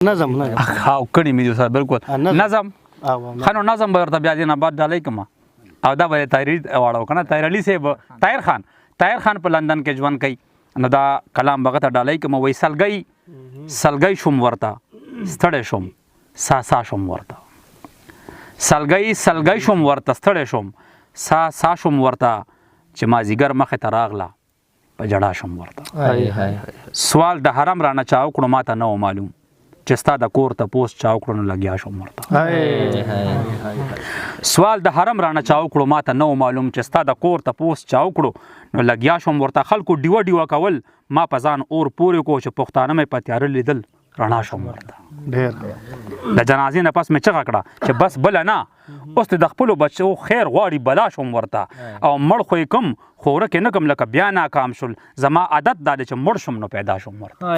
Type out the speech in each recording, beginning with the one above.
نظم نه او کړي مې سره بالکل نظم خانو نظم به ورته بیا دې نه بعد ډالۍ کوم او دا به طاهري واړو کنه طاهر علي صاحب طاهر خان په لندن کې ژوند کوي نو دا کلام بغه ته ډالۍ کوم وای سلګي شوم ورته ستړی شوم سا شوم ورته سلګي شوم ورته ستړی شوم سا شوم ورته چې مازیګر مخې ته راغله په جړا شوم ورته سوال د حرم رانه چا وکړو ماته نه و معلوم چې ستا د کور ته پوس چا وکړو نو لګیا شوم ورته سوال د حرم رانه چا وکړو ماته نه و معلوم چې ستا د کور ته پوس چا وکړو نو لګیا شوم ورته خلکو ډیوه کول ما په ځان اور پورې کو چې پښتانه مې په تیاره لیدل رڼا شوم ورته ډېر د جنازې نه پس مې چغه کړه چې بس بله نه اوس د خپلو بچو خیر غواړي بلا شوم ورته او مړ خو یې کم خو ورکې نه کم لکه بیا ناکام شول زما عادت دا دی چې مړ شوم نو پیدا شوم ورته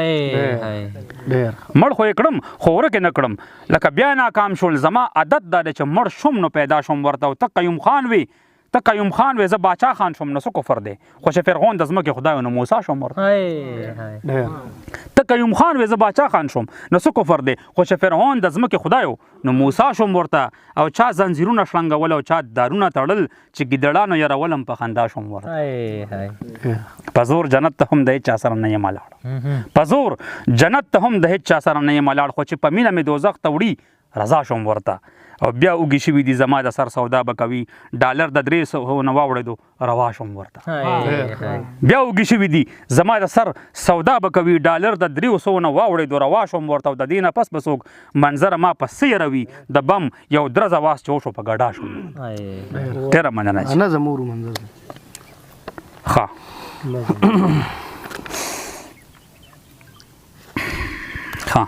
ډېر مړ خو یې کړم خو ورکې نه کړم لکه بیا ناکام شول زما عادت دا دی چې مړ شوم نو پیدا شوم ورته او ته قیوم خان وي زه باچا خان شوم نو څه کفر دی خو چې فرعون د ځمکې خدای نو موسی شوم ورته ته قیوم خان وې زه باچا خان شوم نو څه کفر دی خو چې فرعون د ځمکې خدای نو موسی شوم ورته او چا زنځیرونه شلنګول او چا دارونه تړل چې ګیدړانو یرولم په خندا شوم ورته په زور جنت ته هم د هېچا سره نه یم ولاړ په زور جنت ته هم د هېچا سره نه یم ولاړ خو چې په مینه مې دوزخ ته وړي رضا شوم ورته او بیا اوږې شوي دي زما د سر سودا به کوي ډالر د 300 نه واوړېدو روا شوم ورته بیا اوږې شوي دي زما د سر سودا به کوي ډالر د 300 نه واوړېدو روا شوم ورته او د دې نه پس به څوک منظره ما په څه یروي د بم یو درز اواز چې وشو په ګډا شوم ډېره مننه چې نظم ورو منظر ښه ښه